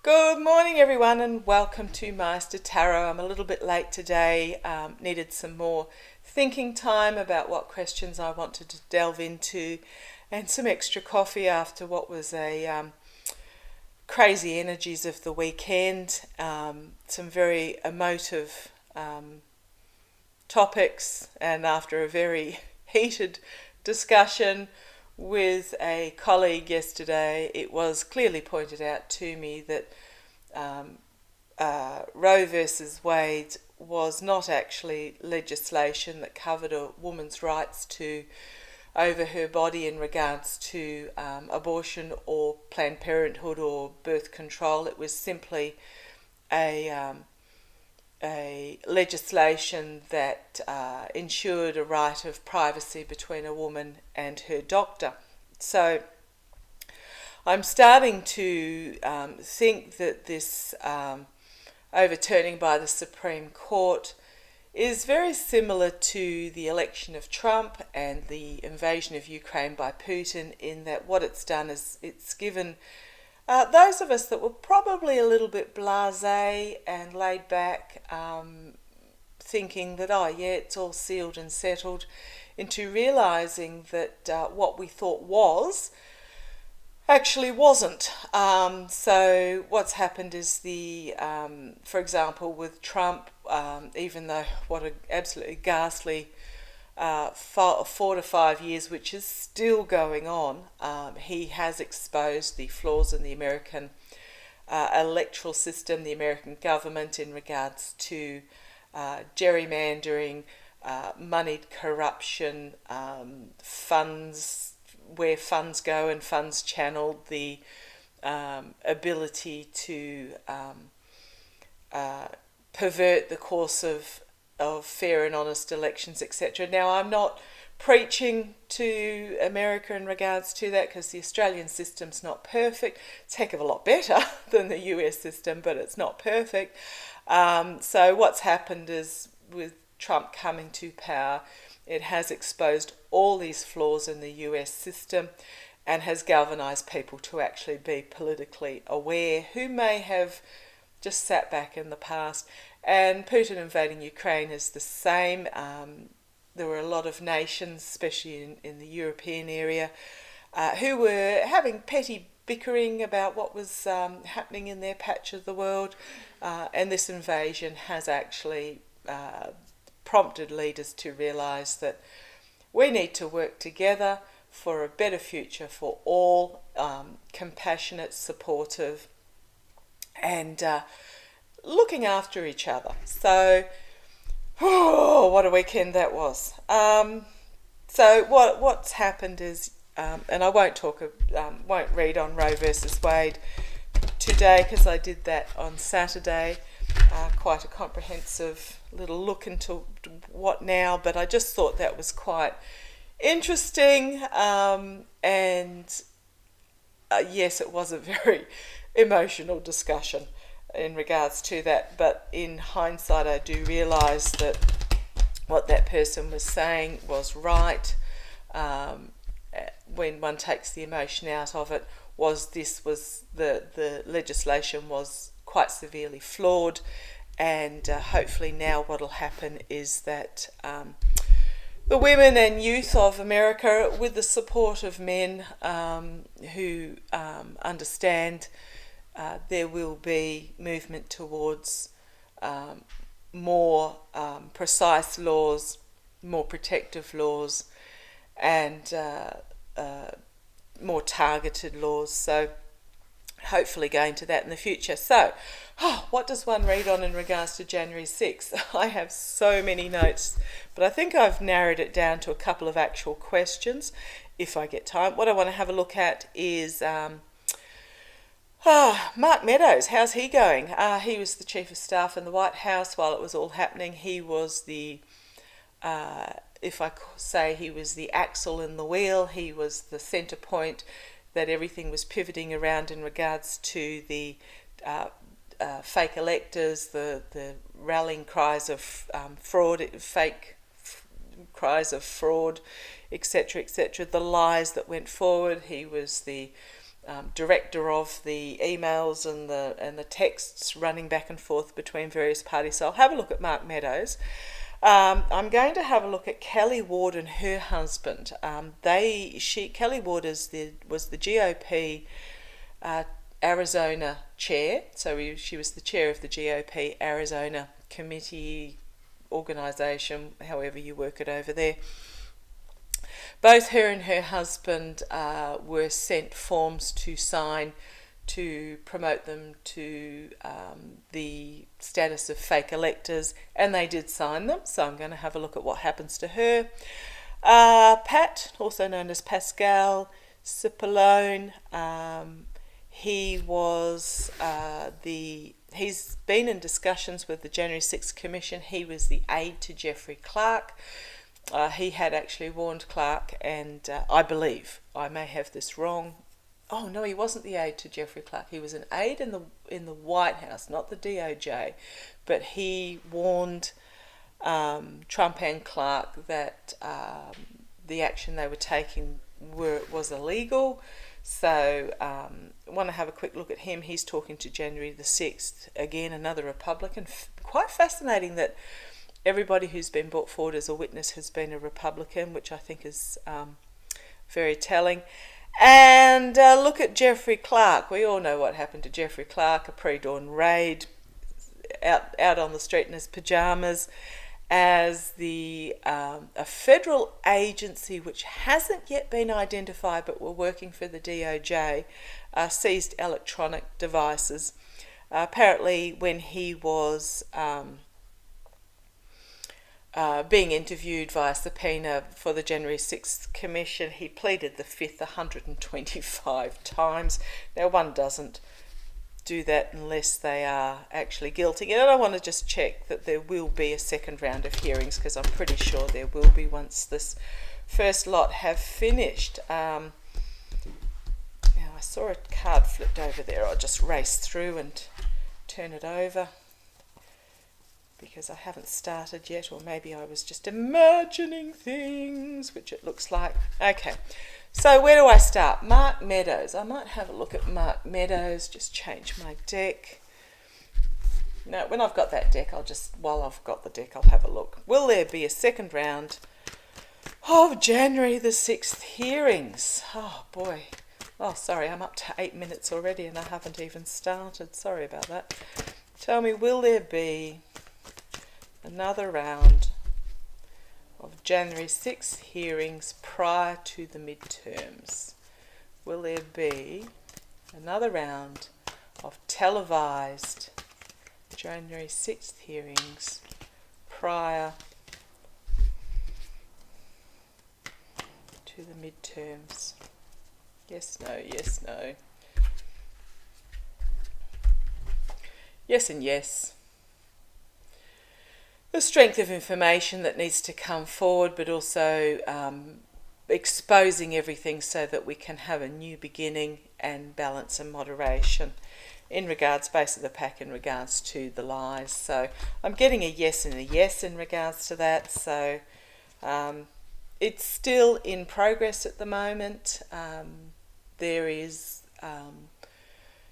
Good morning, everyone, and welcome to Meister Tarot. I'm a little bit late today. Needed some more thinking time about what questions I wanted to delve into, and some extra coffee after what was a crazy energies of the weekend. Some very emotive topics, and after a very heated discussion with a colleague yesterday, it was clearly pointed out to me that Roe versus Wade was not actually legislation that covered a woman's rights to over her body in regards to abortion or Planned Parenthood or birth control. It was simply a legislation that ensured a right of privacy between a woman and her doctor. So I'm starting to think that this overturning by the Supreme Court is very similar to the election of Trump and the invasion of Ukraine by Putin, in that what it's done is it's given those of us that were probably a little bit blasé and laid back, thinking that, oh yeah, it's all sealed and settled, into realising that what we thought was actually wasn't. So what's happened is for example, with Trump, even though what an absolutely ghastly 4 to 5 years, which is still going on, he has exposed the flaws in the American electoral system, the American government, in regards to gerrymandering, moneyed corruption, funds, where funds go and funds channeled, the ability to pervert the course of fair and honest elections, etc. Now, I'm not preaching to America in regards to that, because the Australian system's not perfect. It's a heck of a lot better than the US system, but it's not perfect. So what's happened is, with Trump coming to power, it has exposed all these flaws in the US system and has galvanised people to actually be politically aware who may have just sat back in the past. And Putin invading Ukraine is the same. There were a lot of nations, especially in the European area, who were having petty bickering about what was happening in their patch of the world. And this invasion has actually prompted leaders to realise that we need to work together for a better future for all, compassionate, supportive, and looking after each other. So, what a weekend that was. So what's happened is, and I won't read on Roe versus Wade today, because I did that on Saturday. Quite a comprehensive little look into what now, but I just thought that was quite interesting, and yes, it was a very emotional discussion in regards to that, but in hindsight I do realise that what that person was saying was right. When one takes the emotion out of it, the legislation was quite severely flawed, and hopefully now what will happen is that the women and youth of America, with the support of men who understand, there will be movement towards more precise laws, more protective laws, and more targeted laws. So hopefully going to that in the future. So, what does one read on in regards to January 6th? I have so many notes, but I think I've narrowed it down to a couple of actual questions if I get time. What I want to have a look at is Mark Meadows. How's he going? He was the Chief of Staff in the White House while it was all happening. He was the, if I say, he was the axle in the wheel. He was the centre point that everything was pivoting around in regards to the fake electors, the rallying cries of fraud, fake cries of fraud, etc., etc., the lies that went forward. He was the director of the emails and the texts running back and forth between various parties. So I'll have a look at Mark Meadows. I'm going to have a look at Kelly Ward and her husband. Kelly Ward was the GOP Arizona chair. So she was the chair of the GOP Arizona committee organisation, however you work it over there. Both her and her husband were sent forms to sign to promote them to the status of fake electors, and they did sign them, so I'm going to have a look at what happens to her. Pat, also known as Pascal Cipollone, he's been in discussions with the January 6th Commission. He was the aide to Jeffrey Clark. He had actually warned Clark, and I believe, I may have this wrong. Oh no, he wasn't the aide to Jeffrey Clark. He was an aide in the White House, not the DOJ, but he warned Trump and Clark that the action they were taking was illegal. So I want to have a quick look at him. He's talking to January the 6th, again another Republican. Quite fascinating that everybody who's been brought forward as a witness has been a Republican, which I think is very telling. And look at Jeffrey Clark. We all know what happened to Jeffrey Clark, a pre-dawn raid, out on the street in his pyjamas, as a federal agency which hasn't yet been identified but were working for the DOJ, seized electronic devices. Apparently when he was being interviewed via subpoena for the January 6th Commission, he pleaded the fifth 125 times. Now, one doesn't do that unless they are actually guilty. And I want to just check that there will be a second round of hearings, because I'm pretty sure there will be once this first lot have finished. Now, I saw a card flipped over there. I'll just race through and turn it over, because I haven't started yet, or maybe I was just imagining things, which it looks like. Okay, so where do I start? Mark Meadows. I might have a look at Mark Meadows, just change my deck. No, when I've got that deck, while I've got the deck, I'll have a look. Will there be a second round of January the 6th hearings? Oh boy. Oh, sorry, I'm up to 8 minutes already and I haven't even started. Sorry about that. Tell me, will there be another round of January 6th hearings prior to the midterms? Will there be another round of televised January 6th hearings prior to the midterms? Yes, no, yes, no. Yes and yes. The strength of information that needs to come forward, but also exposing everything so that we can have a new beginning, and balance and moderation in regards, base of the pack in regards to the lies. So I'm getting a yes and a yes in regards to that. So it's still in progress at the moment. There is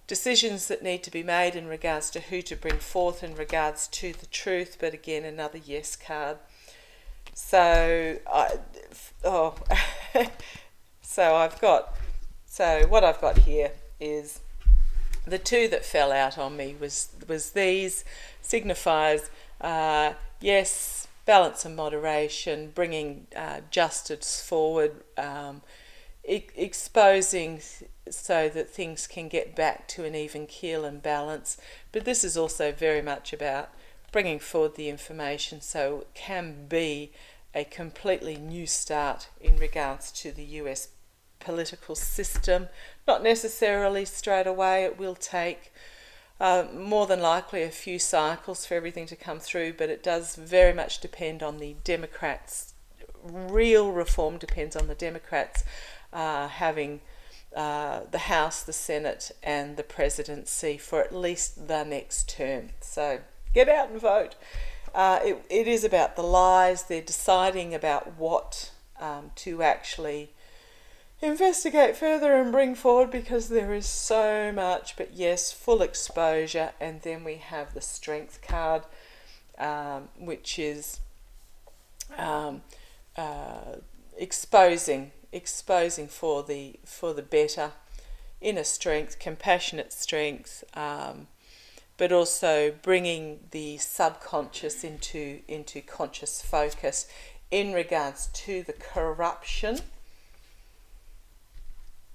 decisions that need to be made in regards to who to bring forth in regards to the truth, but again, another yes card. So what I've got here is the two that fell out on me was these signifiers. Yes, balance and moderation, bringing justice forward, exposing so that things can get back to an even keel and balance. But this is also very much about bringing forward the information so it can be a completely new start in regards to the US political system. Not necessarily straight away. It will take more than likely a few cycles for everything to come through, but it does very much depend on the Democrats. Real reform depends on the Democrats having the House, the Senate and the presidency for at least the next term. So get out and vote. It is about the lies. They're deciding about what to actually investigate further and bring forward, because there is so much. But yes, full exposure. And then we have the strength card, which is exposing for the better, inner strength, compassionate strength, but also bringing the subconscious into conscious focus in regards to the corruption,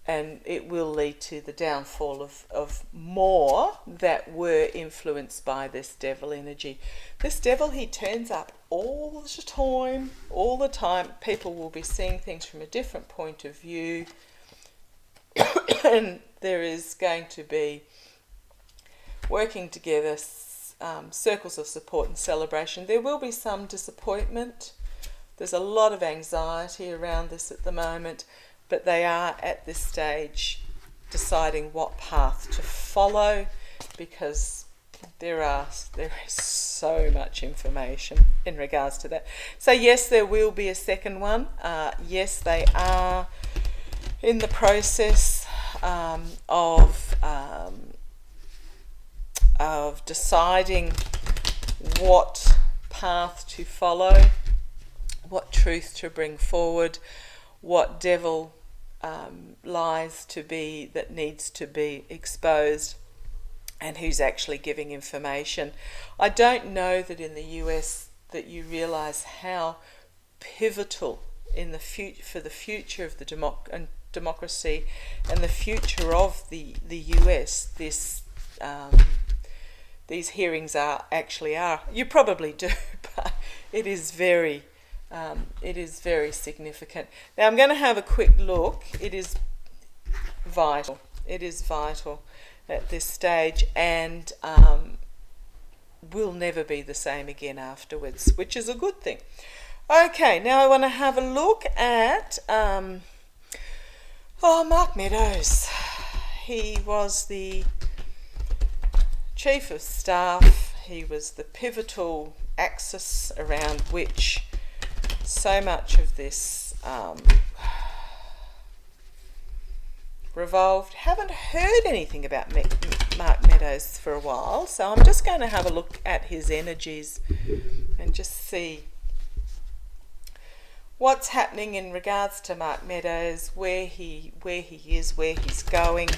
and it will lead to the downfall of more that were influenced by this devil energy. This devil, he turns up all the time. People will be seeing things from a different point of view, and there is going to be working together, circles of support and celebration. There will be some disappointment. There's a lot of anxiety around this at the moment, but they are at this stage deciding what path to follow, because there is so much information in regards to that. So yes, there will be a second one. Yes, they are in the process of deciding what path to follow, what truth to bring forward, what devil lies that needs to be exposed, and who's actually giving information. I don't know that in the US that you realise how pivotal in the for the future of the democracy and the future of the US these hearings actually are. You probably do, but it is very significant. Now I'm going to have a quick look. It is vital. It is vital at this stage, and will never be the same again afterwards, which is a good thing. Okay, now I want to have a look at Mark Meadows. He was the Chief of Staff. He was the pivotal axis around which so much of this revolved. Haven't heard anything about Mark Meadows for a while, so I'm just going to have a look at his energies and just see what's happening in regards to Mark Meadows, where he is, where he's going.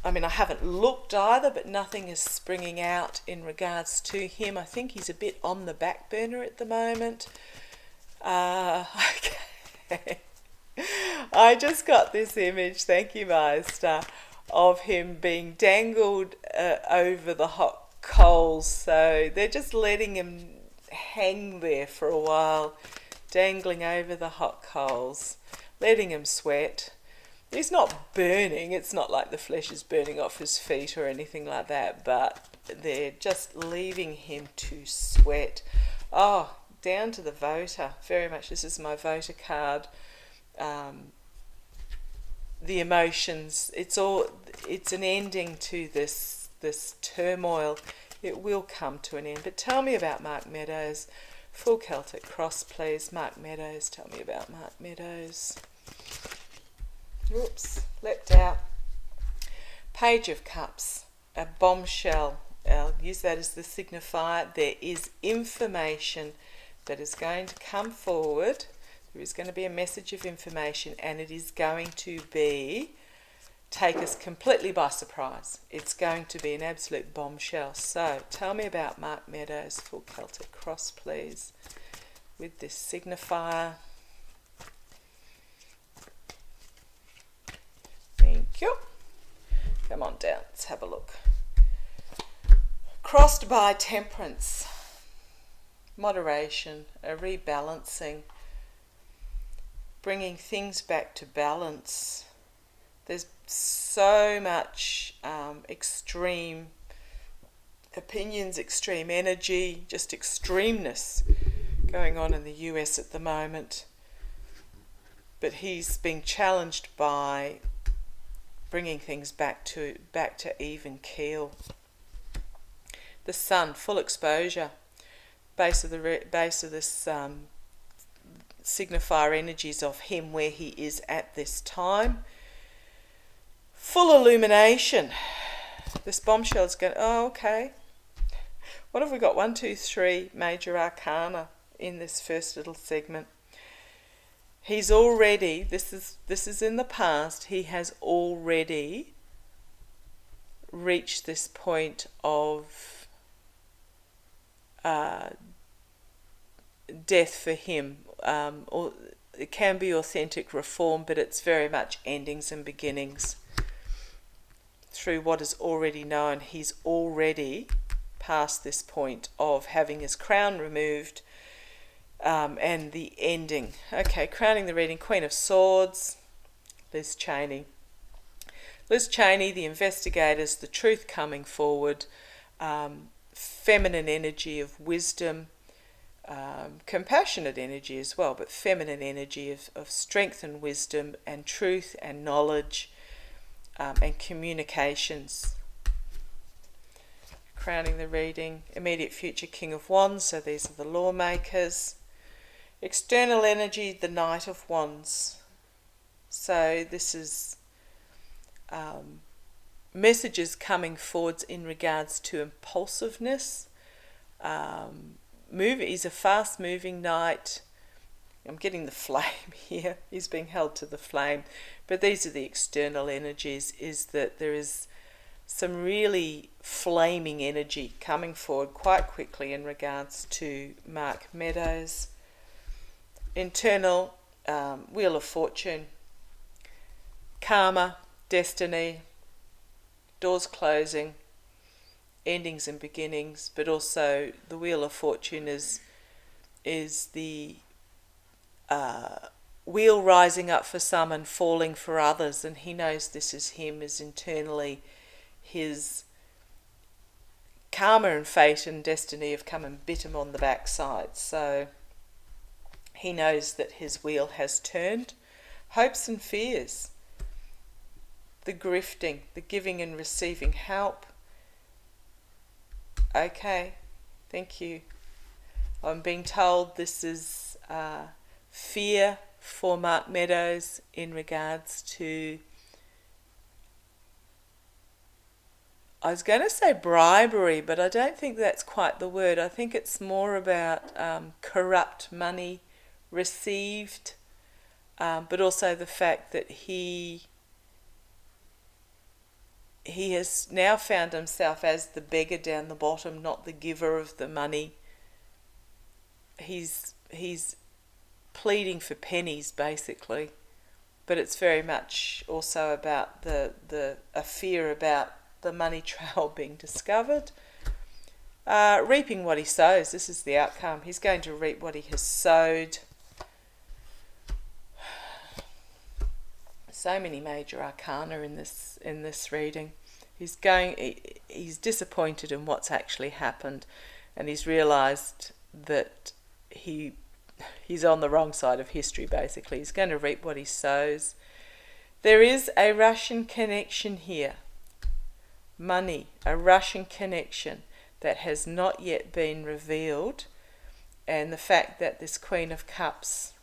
I mean, I haven't looked either, but nothing is springing out in regards to him. I think he's a bit on the back burner at the moment. Okay. I just got this image, thank you, Master, of him being dangled over the hot coals. So they're just letting him hang there for a while, dangling over the hot coals, letting him sweat. He's not burning. It's not like the flesh is burning off his feet or anything like that, but they're just leaving him to sweat. Oh, down to the voter, very much. This is my voter card. The emotions, it's an ending to this turmoil. It will come to an end. But tell me about Mark Meadows. Full Celtic cross, please. Mark Meadows. Tell me about Mark Meadows. Oops, leapt out. Page of Cups, a bombshell. I'll use that as the signifier. There is information that is going to come forward. There is going to be a message of information, and it is going to take us completely by surprise. It's going to be an absolute bombshell. So tell me about Mark Meadows. Full Celtic cross, please, with this signifier. Thank you. Come on down, let's have a look. Crossed by temperance, moderation, a rebalancing, bringing things back to balance. There's so much extreme opinions, extreme energy, just extremeness going on in the US at the moment. But he's being challenged by bringing things back to even keel. The sun, full exposure, base of this signifier energies of him where he is at this time. Full illumination. This bombshell is going, oh, okay. What have we got? 1, 2, 3 major arcana in this first little segment. He's already, this is in the past, he has already reached this point of death for him. Or it can be authentic reform, but it's very much endings and beginnings. Through what is already known, he's already past this point of having his crown removed, and the ending. Okay, crowning the reading, Queen of Swords, Liz Cheney. Liz Cheney, the investigators, the truth coming forward, feminine energy of wisdom, compassionate energy as well, but feminine energy of strength and wisdom and truth and knowledge, and communications. Crowning the reading, immediate future, King of Wands, so these are the lawmakers. External energy, the Knight of Wands. So this is messages coming forwards in regards to impulsiveness. He's a fast moving knight. I'm getting the flame here. He's being held to the flame. But these are the external energies, is that there is some really flaming energy coming forward quite quickly in regards to Mark Meadows. Internal, Wheel of Fortune, karma, destiny, doors closing, endings and beginnings, but also the Wheel of Fortune is the wheel rising up for some and falling for others, and he knows this is him, is internally his karma and fate and destiny have come and bit him on the backside. So he knows that his wheel has turned. Hopes and fears, the grifting, the giving and receiving help. Okay, thank you. I'm being told this is fear for Mark Meadows in regards to, I was going to say bribery, but I don't think that's quite the word. I think it's more about corrupt money received, but also the fact that he has now found himself as the beggar down the bottom, not the giver of the money. He's pleading for pennies, basically, but it's very much also about a fear about the money trail being discovered. Reaping what he sows. This is the outcome. He's going to reap what he has sowed. So many major arcana in this reading. He's disappointed in what's actually happened, and he's realised that he's on the wrong side of history, basically. He's going to reap what he sows. There is a Russian connection here. Money, a Russian connection that has not yet been revealed, and the fact that this Queen of Cups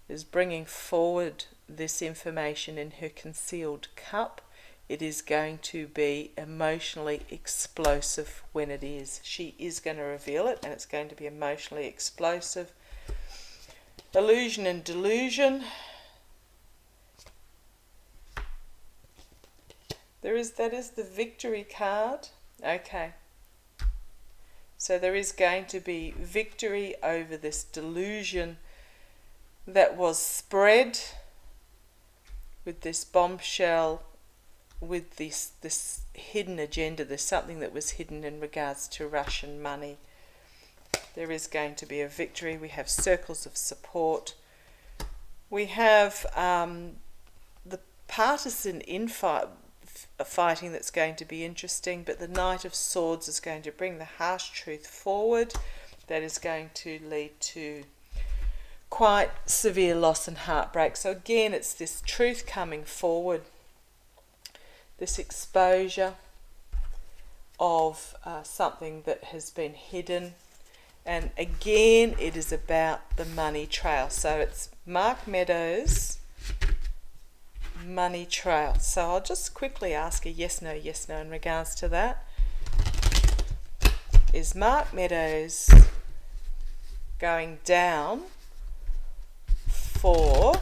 is bringing forward this information in her concealed cup, it is going to be emotionally explosive when it is. She is going to reveal it, and it's going to be emotionally explosive. Illusion and delusion. That is the victory card. Okay. So there is going to be victory over this delusion that was spread with this bombshell, with this hidden agenda. There's something that was hidden in regards to Russian money. There is going to be a victory. We have circles of support. We have the partisan fighting that's going to be interesting, but the Knight of Swords is going to bring the harsh truth forward. That is going to lead to quite severe loss and heartbreak. So again, it's this truth coming forward, this exposure of something that has been hidden. And again, it is about the money trail. So Mark Meadows money trail. So I'll just quickly ask a yes, no in regards to that. Is Mark Meadows going down for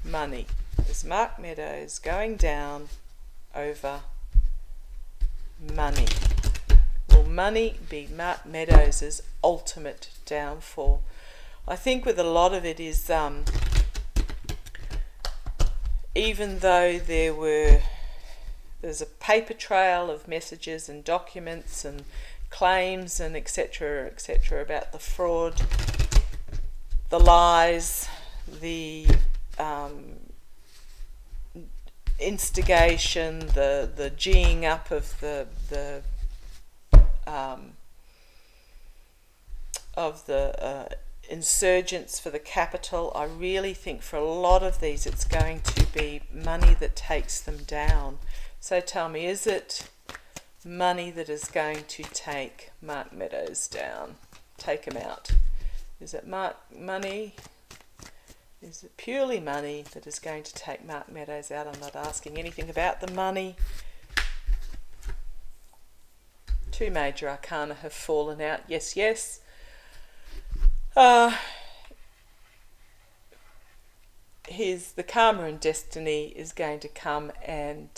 money? Is Mark Meadows going down over money? Will money be Mark Meadows' ultimate downfall? I think with a lot of it is, even though there's a paper trail of messages and documents and claims and etc. about the fraud, the lies, the instigation, the geeing up of the insurgents for the capital. I really think for a lot of these it's going to be money that takes them down. So tell me, is it money that is going to take Mark Meadows down, take him out? Is it money? Is it purely money that is going to take Mark Meadows out? I'm not asking anything about the money. Two major arcana have fallen out. Yes, yes. The karma and destiny is going to come, and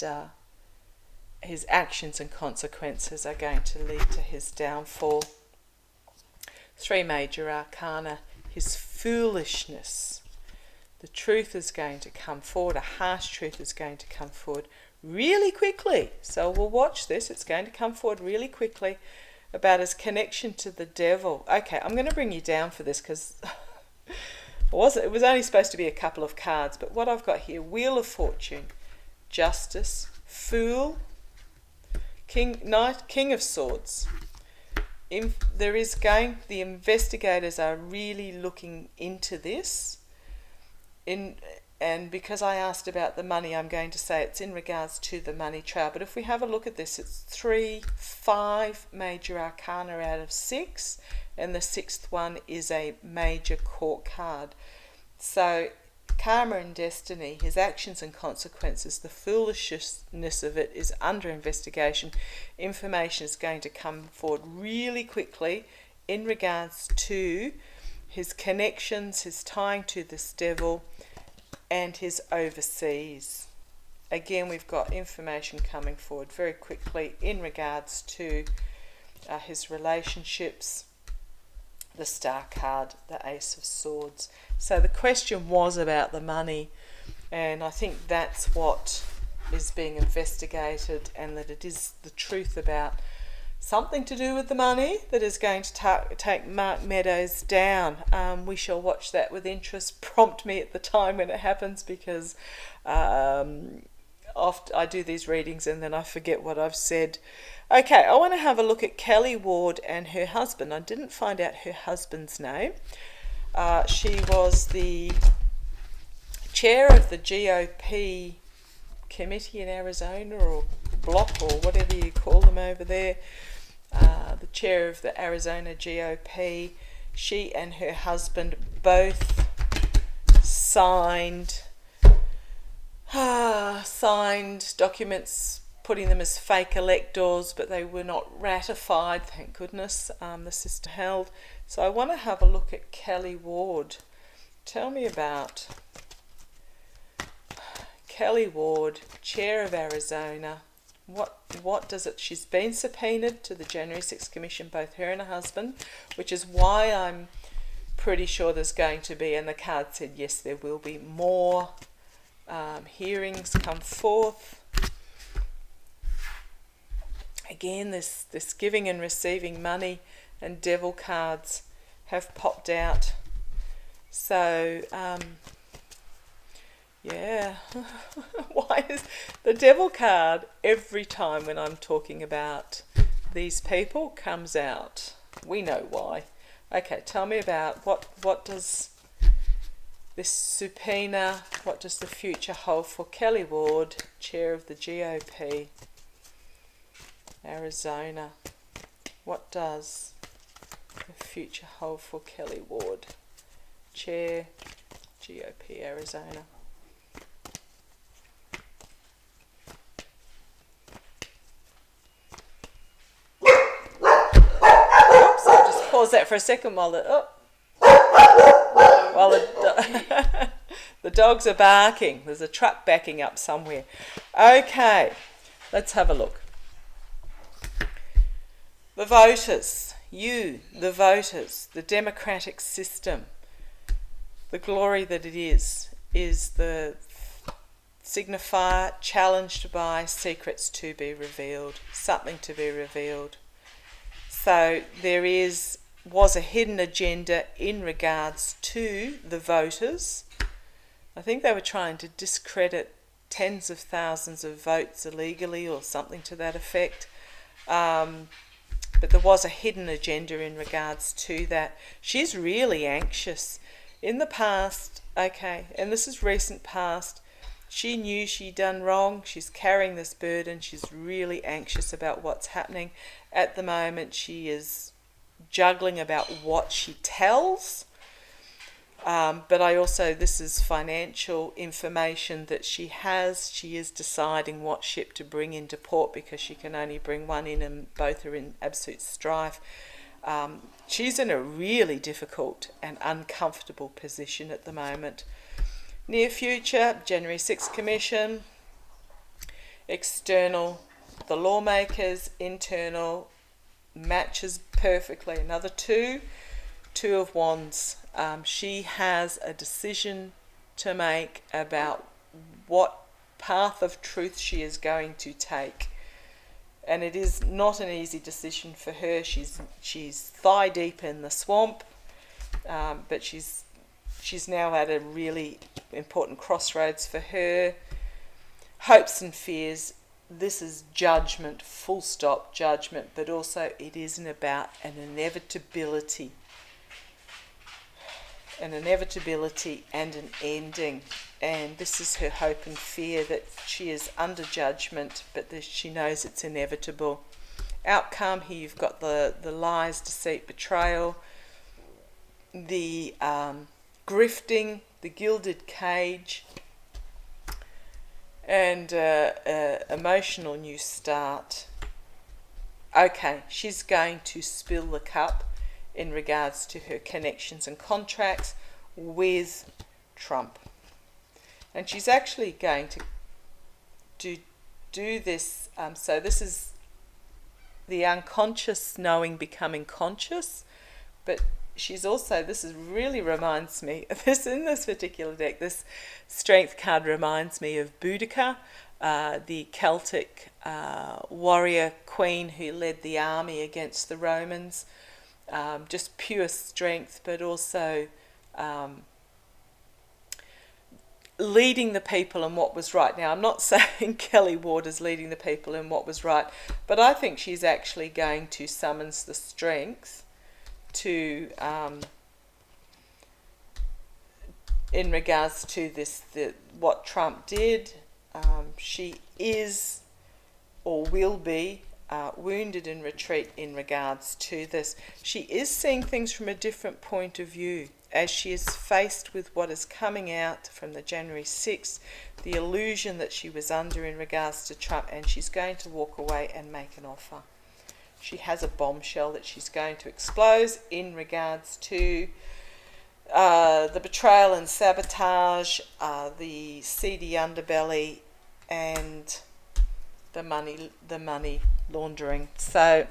his actions and consequences are going to lead to his downfall. Three major arcana, his foolishness. The truth is going to come forward, a harsh truth is going to come forward really quickly. So we'll watch this, it's going to come forward really quickly about his connection to the devil. Okay, I'm going to bring you down for this because it was only supposed to be a couple of cards, but what I've got here, Wheel of Fortune, Justice, Fool, Knight, King of Swords. The investigators are really looking into this. And because I asked about the money, I'm going to say it's in regards to the money trail. But if we have a look at this, it's 5 major arcana out of 6, and the 6th one is a major court card. So karma and destiny, his actions and consequences, the foolishness of it is under investigation. Information is going to come forward really quickly in regards to his connections, his tying to this devil, and his overseas. Again, we've got information coming forward very quickly in regards to his relationships, the Star card, the Ace of Swords. So the question was about the money, and I think that's what is being investigated, and that it is the truth about something to do with the money that is going to take Mark Meadows down. We shall watch that with interest. Prompt me at the time when it happens, because often I do these readings and then I forget what I've said. Okay, I want to have a look at Kelly Ward and her husband. I didn't find out her husband's name. She was the chair of the GOP committee in Arizona, or block, or whatever you call them over there. The chair of the Arizona GOP. She and her husband both signed documents putting them as fake electors, but they were not ratified, thank goodness. The system held. So I want to have a look at Kelly Ward. Tell me about Kelly Ward, chair of Arizona. What does it? She's been subpoenaed to the January 6th Commission, both her and her husband, which is why I'm pretty sure there's going to be, and the card said yes, there will be more hearings come forth. Again, this giving and receiving money and devil cards have popped out. So, yeah, why is the devil card every time when I'm talking about these people comes out? We know why. Okay, tell me about what does this subpoena, what does the future hold for Kelly Ward, chair of the GOP, Arizona? What does the future hold for Kelly Ward, Chair, GOP, Arizona. Oops, I'll just pause that for a second while the dogs are barking. There's a truck backing up somewhere. Okay, let's have a look. The voters, the voters, the democratic system, the glory that it is the signifier challenged by secrets to be revealed, something to be revealed. So there was a hidden agenda in regards to the voters. I think they were trying to discredit tens of thousands of votes illegally or something to that effect. But there was a hidden agenda in regards to that. She's really anxious. In the past, okay, and this is recent past, she knew she'd done wrong. She's carrying this burden. She's really anxious about what's happening. At the moment, she is juggling about what she tells. But this is financial information that she has. She is deciding what ship to bring into port because she can only bring one in and both are in absolute strife. She's in a really difficult and uncomfortable position at the moment. Near future, January 6th Commission, external, the lawmakers, internal, matches perfectly. Another two of wands. She has a decision to make about what path of truth she is going to take. And it is not an easy decision for her. She's thigh deep in the swamp, but she's now at a really important crossroads for her. Hopes and fears. This is judgment, full stop judgment, but also it isn't about an inevitability and an ending. And this is her hope and fear, that she is under judgment, but that she knows it's inevitable. Outcome, here you've got the lies, deceit, betrayal, the grifting, the gilded cage, and emotional new start. Okay, she's going to spill the cup in regards to her connections and contracts with Trump. And she's actually going to do this. So this is the unconscious knowing becoming conscious. But she's also, this really reminds me, in this particular deck, this strength card reminds me of Boudica, the Celtic warrior queen who led the army against the Romans. Just pure strength, but also leading the people in what was right. Now, I'm not saying Kelly Ward is leading the people in what was right, but I think she's actually going to summon the strength to, in regards to what Trump did. She is, or will be, wounded in retreat in regards to this. She is seeing things from a different point of view as she is faced with what is coming out from the January 6th, the illusion that she was under in regards to Trump, and she's going to walk away and make an offer. She has a bombshell that she's going to expose in regards to the betrayal and sabotage, the seedy underbelly, and the money laundering. So,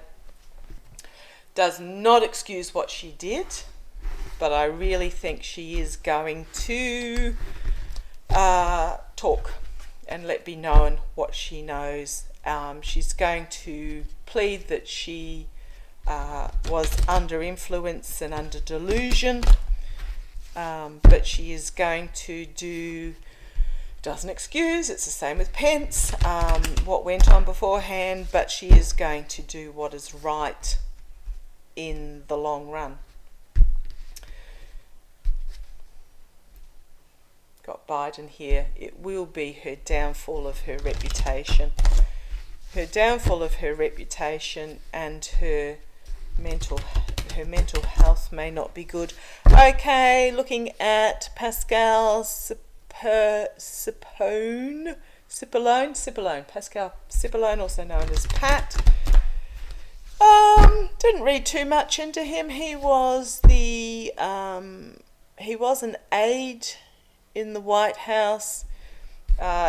does not excuse what she did, but I really think she is going to talk and let be known what she knows. She's going to plead that she was under influence and under delusion, but she is going to do, doesn't excuse, it's the same with Pence, what went on beforehand, but she is going to do what is right in the long run. Got Biden here. It will be her downfall of her reputation. Her downfall of her reputation and her her mental health may not be good. Okay, looking at Pascal Cipollone, Pascal Cipollone, also known as Pat. Didn't read too much into him. He was an aide in the White House.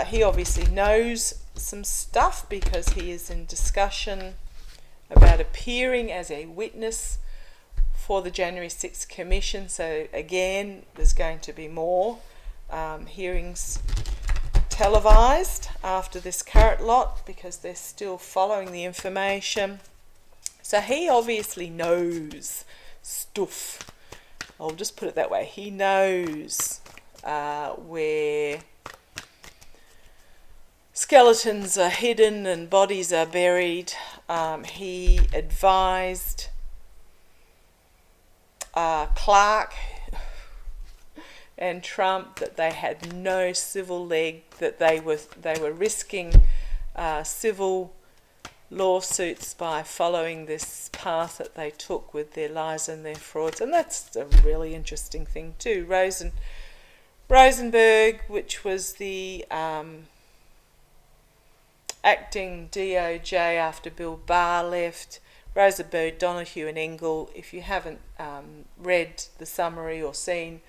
He obviously knows some stuff because he is in discussion about appearing as a witness for the January 6th Commission. So again, there's going to be more hearings televised after this current lot because they're still following the information. So he obviously knows stuff. I'll just put it that way. He knows where skeletons are hidden and bodies are buried. He advised Clark and Trump that they had no civil leg, that they were risking civil lawsuits by following this path that they took with their lies and their frauds. And that's a really interesting thing too. Rosenberg, which was the acting DOJ after Bill Barr left, Rosenberg, Donoghue and Engel. If you haven't read the summary or seen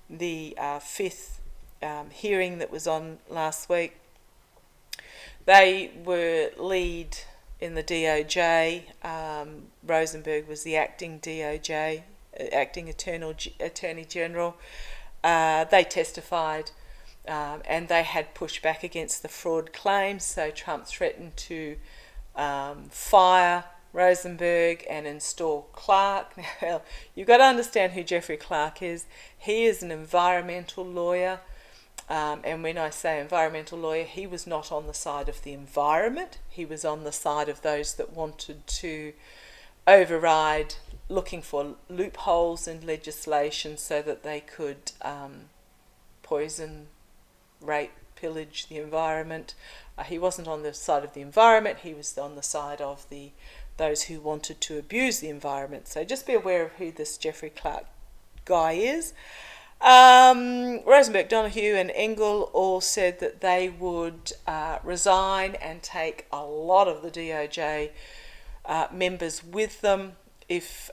the fifth hearing that was on last week, they were lead in the DOJ. Rosenberg was the acting DOJ, acting Attorney General. They testified and they had pushed back against the fraud claims. So Trump threatened to fire Rosenberg and install Clark. Now, you've got to understand who Jeffrey Clark is. He is an environmental lawyer. And when I say environmental lawyer, he was not on the side of the environment. He was on the side of those that wanted to override, looking for loopholes in legislation so that they could poison, rape, pillage the environment. He wasn't on the side of the environment. He was on the side of those who wanted to abuse the environment. So just be aware of who this Jeffrey Clark guy is. Rosenberg, Donoghue and Engel all said that they would resign and take a lot of the DOJ members with them if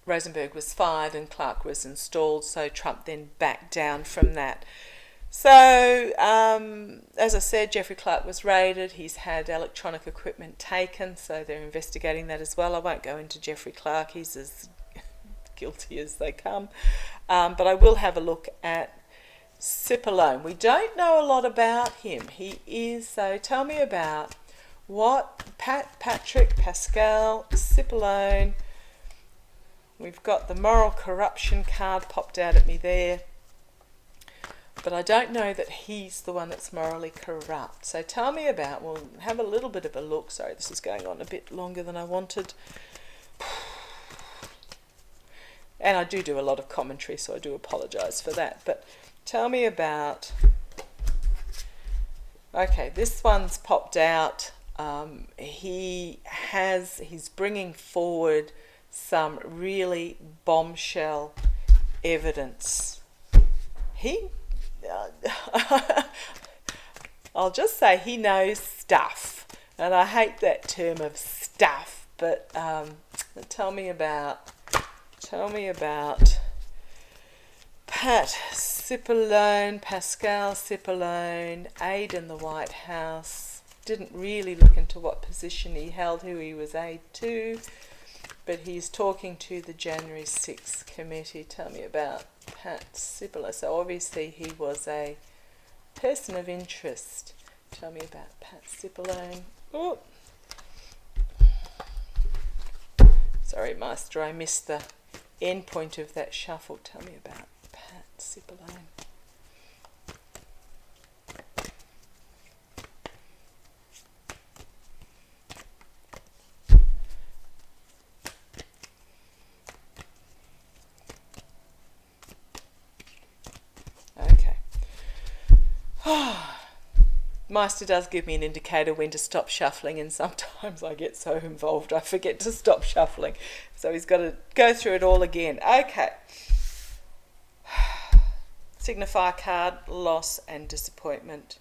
Rosenberg was fired and Clark was installed. So Trump then backed down from that. So, as I said, Jeffrey Clark was raided. He's had electronic equipment taken, so they're investigating that as well. I won't go into Jeffrey Clark. He's as guilty as they come. But I will have a look at Cipollone. We don't know a lot about him. He is, so tell me about what Pascal Cipollone. We've got the moral corruption card popped out at me there. But I don't know that he's the one that's morally corrupt. So tell me about, we'll have a little bit of a look. Sorry, this is going on a bit longer than I wanted. And I do a lot of commentary, so I do apologise for that. But tell me about... Okay, this one's popped out. He's bringing forward some really bombshell evidence. I'll just say he knows stuff, and I hate that term of stuff, but tell me about Pascal Cipollone, aide in the White House. Didn't really look into what position he held, who he was aide to, but he's talking to the January 6th committee. Tell me about Pat Cipollone. So obviously he was a person of interest. Tell me about Pat Cipollone. Oh, sorry, Master, I missed the end point of that shuffle. Tell me about Pat Cipollone. Meister does give me an indicator when to stop shuffling, and sometimes I get so involved I forget to stop shuffling. So he's got to go through it all again. Okay. Signifier card, loss and disappointment.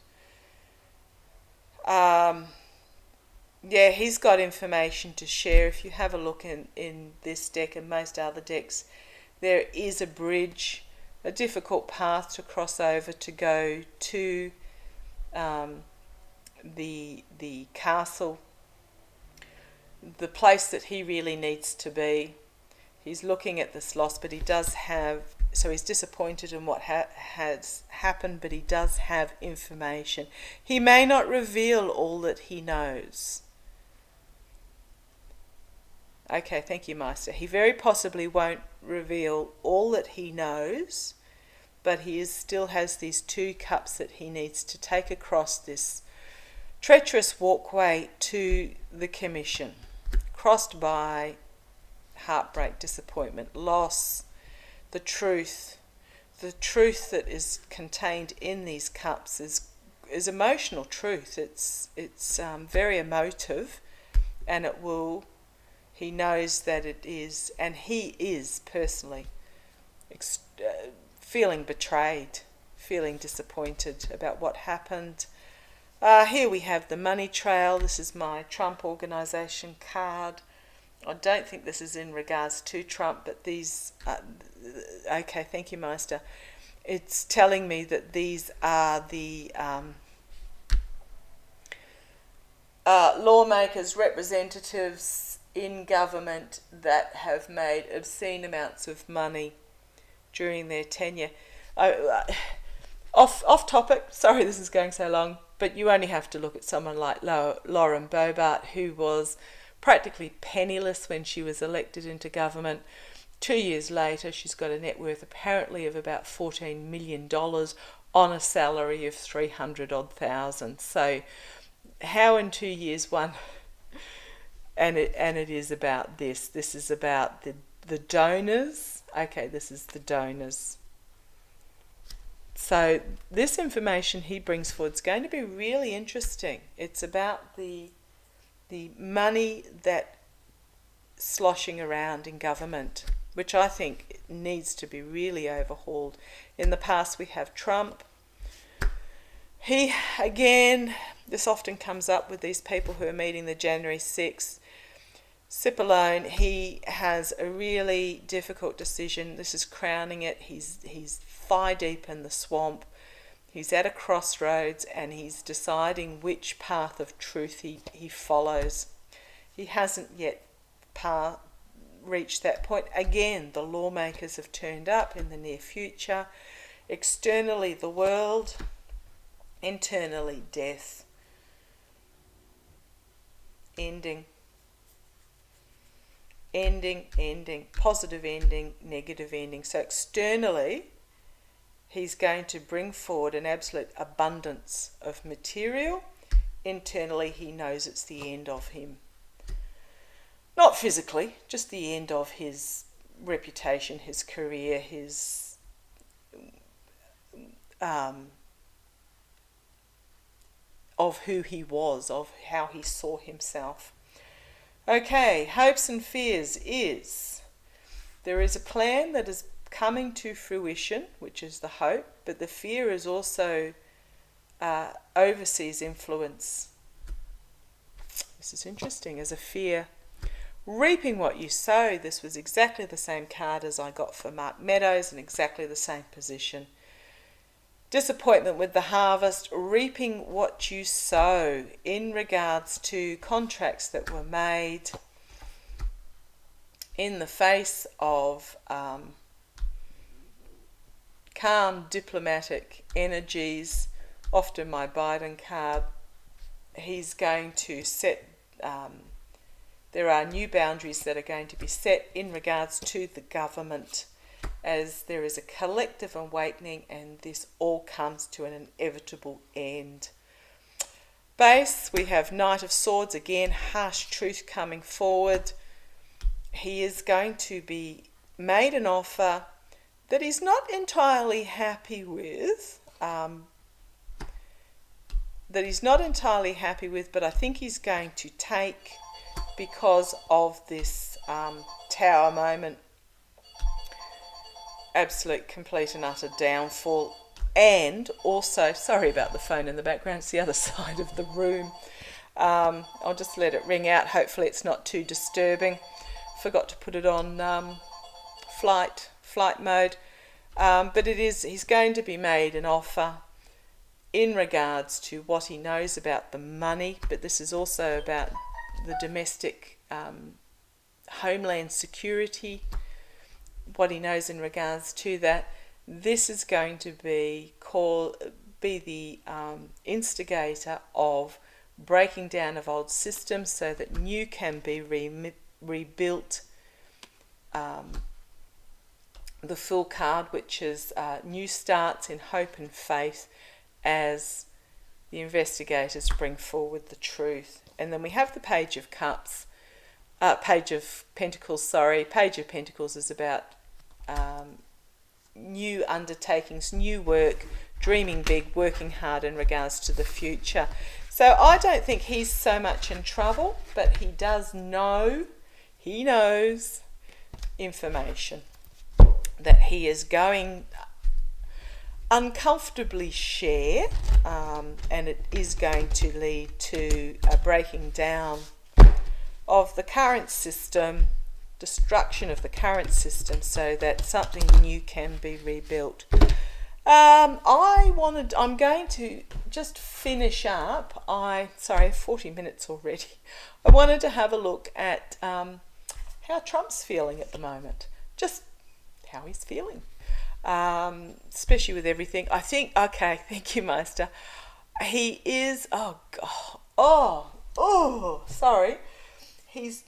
Yeah, he's got information to share. If you have a look in this deck and most other decks, there is a bridge, a difficult path to cross over to go to the castle, the place that he really needs to be. He's looking at this loss, but he does have, so he's disappointed in what has happened, but he does have information. He may not reveal all that he knows. Okay, thank you, Meister. He very possibly won't reveal all that he knows, but he still has these 2 cups that he needs to take across this treacherous walkway to the commission, crossed by heartbreak, disappointment, loss, the truth. The truth that is contained in these cups is emotional truth. It's very emotive, and it will. He knows that it is, and he is personally feeling betrayed, feeling disappointed about what happened. Here we have the money trail. This is my Trump organisation card. I don't think this is in regards to Trump, but these... okay, thank you, Meister. It's telling me that these are the lawmakers, representatives in government that have made obscene amounts of money during their tenure. Off topic, sorry this is going so long, but you only have to look at someone like Lauren Boebert, who was practically penniless when she was elected into government. 2 years later, she's got a net worth apparently of about $14 million on a salary of 300,000. So how in 2 years one... And it is about this. This is about the donors. Okay, this is the donors. So this information he brings forward is going to be really interesting. It's about the money that sloshing around in government, which I think needs to be really overhauled. In the past we have Trump. He, again, this often comes up with these people who are meeting the January 6th. Cipollone, he has a really difficult decision. This is crowning it. He's thigh deep in the swamp. He's at a crossroads and he's deciding which path of truth he follows. He hasn't yet reached that point. Again, the lawmakers have turned up in the near future. Externally, the world. Internally, death. Ending. Positive ending, negative ending. So externally, he's going to bring forward an absolute abundance of material. Internally, he knows it's the end of him. Not physically, just the end of his reputation, his career, his of who he was, of how he saw himself. Okay, hopes and fears is there is a plan that is coming to fruition, which is the hope, but the fear is also overseas influence. This is interesting, as a fear. Reaping what you sow. This was exactly the same card as I got for Mark Meadows, and exactly the same position. Disappointment with the harvest, reaping what you sow in regards to contracts that were made in the face of calm diplomatic energies. Often my Biden card, he's going to set, there are new boundaries that are going to be set in regards to the government, as there is a collective awakening and this all comes to an inevitable end. Base, we have Knight of Swords, again, harsh truth coming forward. He is going to be made an offer that he's not entirely happy with. that he's not entirely happy with, but I think he's going to take because of this tower moment. Absolute, complete and utter downfall. And also, sorry about the phone in the background, it's the other side of the room. I'll just let it ring out. Hopefully it's not too disturbing. Forgot to put it on flight mode. But he's going to be made an offer in regards to what he knows about the money, but this is also about the domestic homeland security, what he knows in regards to that. This is going to be the instigator of breaking down of old systems so that new can be rebuilt. The full card, which is new starts in hope and faith as the investigators bring forward the truth. And then we have the Page of Pentacles. Page of Pentacles is about new undertakings, new work, dreaming big, working hard in regards to the future. So I don't think he's so much in trouble, but he does know, he knows information that he is going uncomfortably share, and it is going to lead to a breaking down of the current system, destruction of the current system, so that something new can be rebuilt. I'm going to just finish up. 40 minutes already. I wanted to have a look at how Trump's feeling at the moment, just how he's feeling. Especially with everything. I think, okay, thank you, Meister. He is, sorry. He's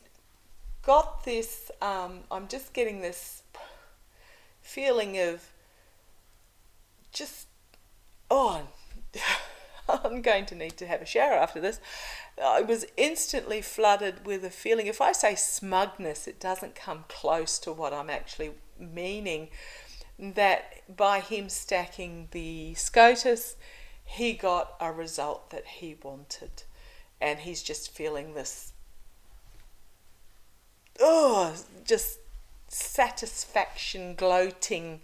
got this, I'm just getting this feeling of I'm going to need to have a shower after this. I was instantly flooded with a feeling, if I say smugness, it doesn't come close to what I'm actually meaning, that by him stacking the SCOTUS, he got a result that he wanted. And he's just feeling this, just satisfaction, gloating.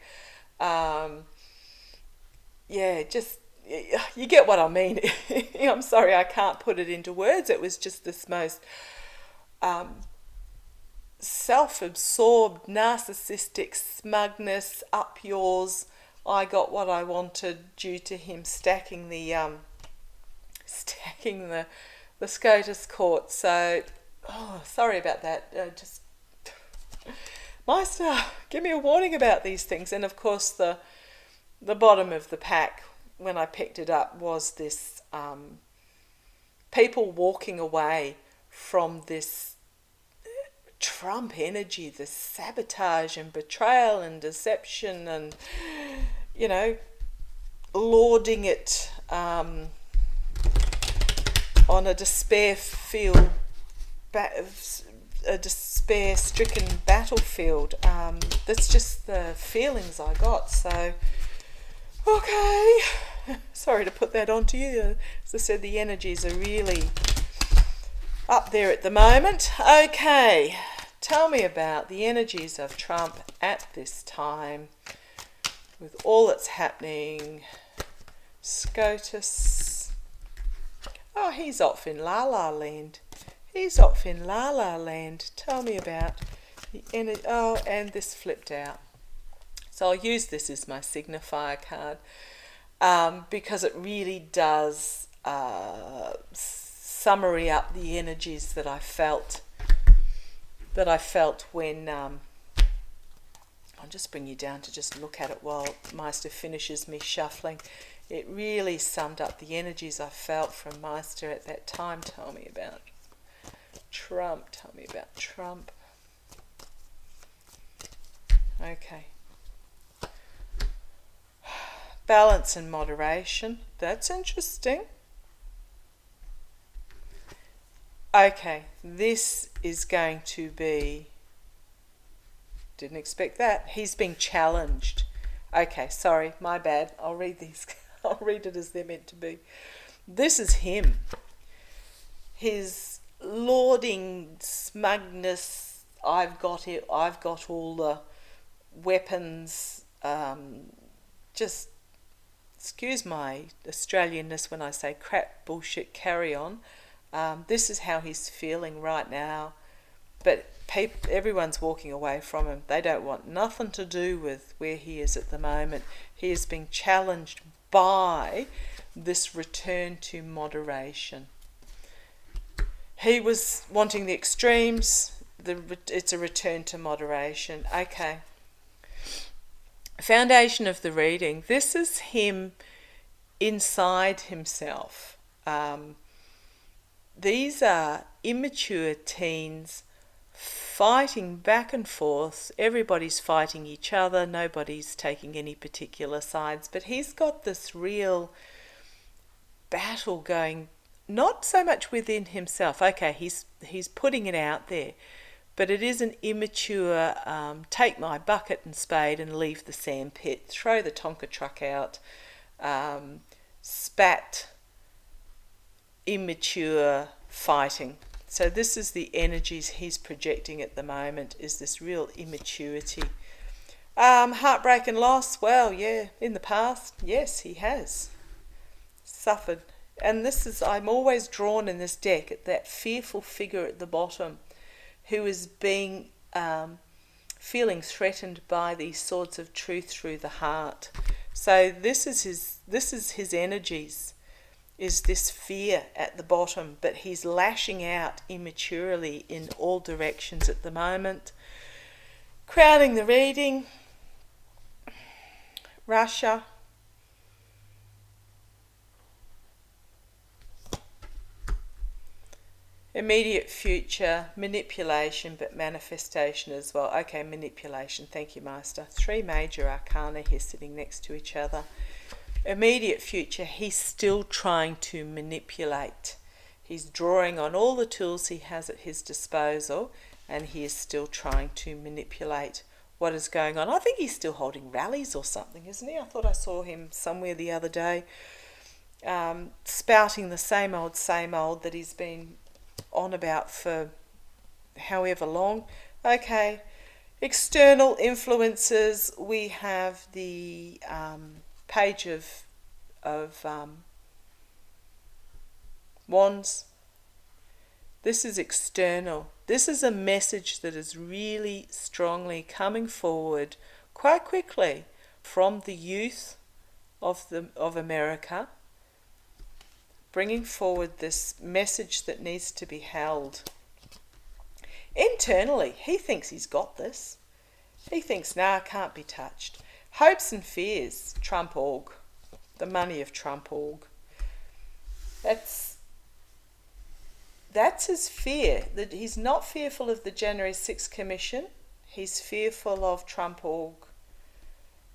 You get what I mean. I'm sorry, I can't put it into words. It was just this most self-absorbed, narcissistic smugness, up yours, I got what I wanted, due to him stacking the SCOTUS court. So, sorry about that. Just Meister, give me a warning about these things. And of course, the bottom of the pack when I picked it up was this people walking away from this Trump energy, this sabotage and betrayal and deception, and lauding it on a despair-stricken battlefield. That's just the feelings I got. So, okay, sorry to put that on to you. As I said, the energies are really up there at the moment. Okay, tell me about the energies of Trump at this time with all that's happening. SCOTUS. Oh, he's off in La La Land. Tell me about the energy. Oh, and this flipped out. So I'll use this as my signifier card because it really does summary up the energies that I felt when I'll just bring you down to just look at it while Meister finishes me shuffling. It really summed up the energies I felt from Meister at that time. Tell me about Trump. Okay. Balance and moderation. That's interesting. Okay, this is going to be... Didn't expect that. He's being challenged. Okay, sorry, my bad. I'll read these. I'll read it as they're meant to be. This is him. His lauding smugness, I've got it, I've got all the weapons, just, excuse my Australianness when I say crap, bullshit, carry on. This is how he's feeling right now. But everyone's walking away from him. They don't want nothing to do with where he is at the moment. He is being challenged by this return to moderation. He was wanting the extremes. It's a return to moderation. Okay. Foundation of the reading. This is him inside himself. These are immature teens fighting back and forth. Everybody's fighting each other. Nobody's taking any particular sides. But he's got this real battle going, not so much within himself. Okay, he's putting it out there. But it is an immature, take my bucket and spade and leave the sand pit, throw the Tonka truck out, spat, immature fighting. So this is the energies he's projecting at the moment, is this real immaturity. Heartbreak and loss, well, yeah, in the past, yes, he has suffered. And this is, I'm always drawn in this deck at that fearful figure at the bottom who is being, feeling threatened by these swords of truth through the heart. So this is his energies, is this fear at the bottom, but he's lashing out immaturely in all directions at the moment. Crowning the reading, Russia. Immediate future, manipulation, but manifestation as well. Okay, manipulation. Thank you, Master. 3 major arcana here sitting next to each other. Immediate future, he's still trying to manipulate. He's drawing on all the tools he has at his disposal, and he is still trying to manipulate what is going on. I think he's still holding rallies or something, isn't he? I thought I saw him somewhere the other day, spouting the same old that he's been on about for however long. Okay, external influences. We have the page of wands. This is external. This is a message that is really strongly coming forward quite quickly from the youth of America, bringing forward this message that needs to be held. Internally, he thinks he's got this. He thinks, nah, can't be touched. Hopes and fears, Trump org. The money of Trump org. That's his fear. That he's not fearful of the January 6th Commission. He's fearful of Trump org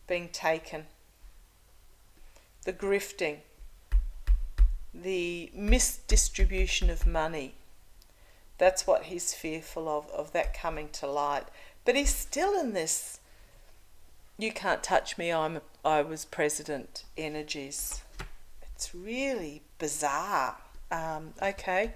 being taken. The grifting. The misdistribution of money. That's what he's fearful of that coming to light. But he's still in this, you can't touch me, I was president energies. It's really bizarre. Okay.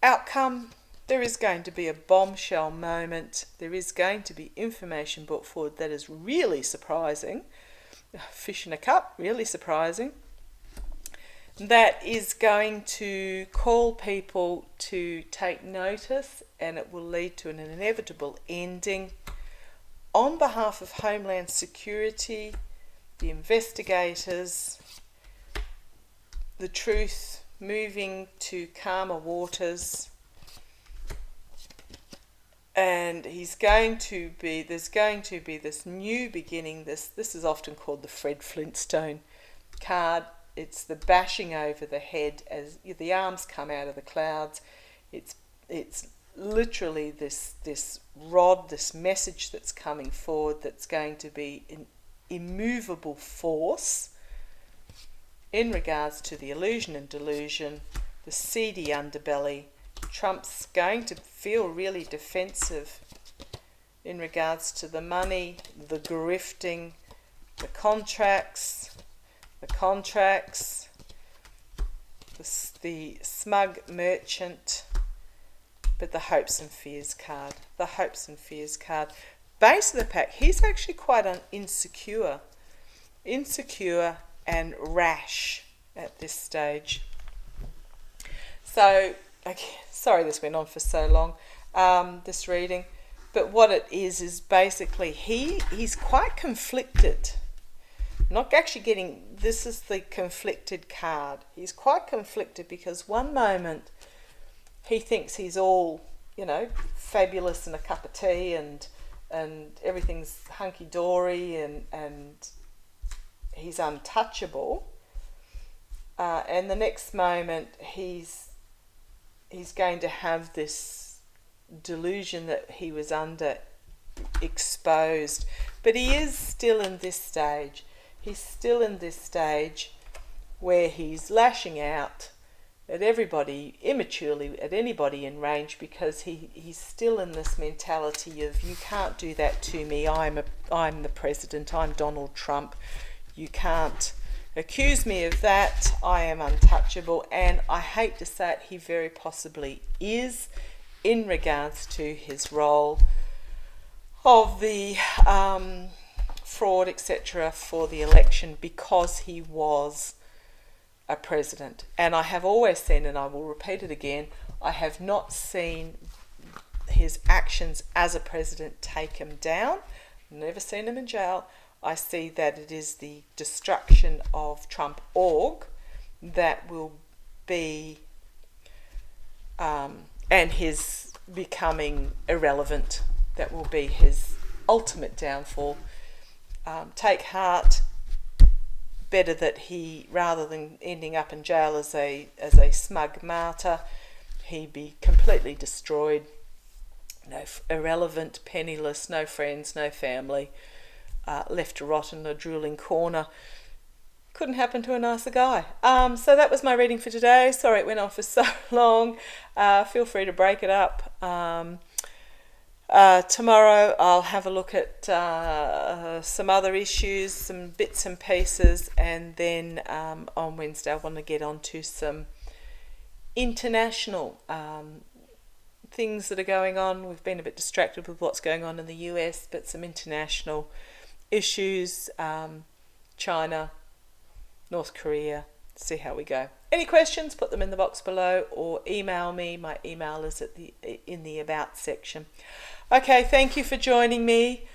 Outcome, there is going to be a bombshell moment. There is going to be information brought forward that is really surprising. Fish in a cup, really surprising. That is going to call people to take notice, and it will lead to an inevitable ending. On behalf of Homeland Security, the investigators, the truth moving to calmer waters, and there's going to be this new beginning. This is often called the Fred Flintstone card. It's the bashing over the head as the arms come out of the clouds. It's literally this rod, this message that's coming forward that's going to be an immovable force in regards to the illusion and delusion, the seedy underbelly. Trump's going to feel really defensive in regards to the money, the grifting, the contracts, the smug merchant, but the hopes and fears card. The hopes and fears card. Base of the pack, he's actually quite insecure and rash at this stage. So, okay, sorry this went on for so long, this reading, but what it is basically he's quite conflicted. Not actually getting, this is the conflicted card. He's quite conflicted because one moment he thinks he's all, fabulous in a cup of tea and everything's hunky-dory and he's untouchable. And the next moment he's going to have this delusion that he was under exposed. But he is still in this stage. He's still in this stage where he's lashing out at everybody, immaturely at anybody in range, because he's still in this mentality of, you can't do that to me, I'm the president, I'm Donald Trump, you can't accuse me of that, I am untouchable. And I hate to say it, he very possibly is, in regards to his role of the fraud, etc., for the election, because he was a president. And I have always seen, and I will repeat it again, I have not seen his actions as a president take him down, never seen him in jail. I see that it is the destruction of Trump org that will be, and his becoming irrelevant, that will be his ultimate downfall. Take heart. Better that he, rather than ending up in jail as a smug martyr, he be completely destroyed, irrelevant, penniless, no friends, no family, left to rot in a drooling corner. Couldn't happen to a nicer guy. So that was my reading for today. Sorry it went on for so long. Feel free to break it up. Tomorrow I'll have a look at some other issues, some bits and pieces, and then on Wednesday I want to get on to some international things that are going on. We've been a bit distracted with what's going on in the US, but some international issues, China, North Korea, see how we go. Any questions, put them in the box below or email me. My email is in the About section. Okay, thank you for joining me.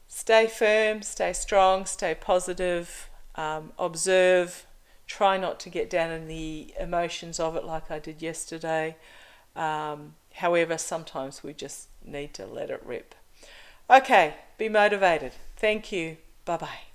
Stay firm, stay strong, stay positive, observe, try not to get down in the emotions of it like I did yesterday. However, sometimes we just need to let it rip. Okay, be motivated. Thank you. Bye-bye.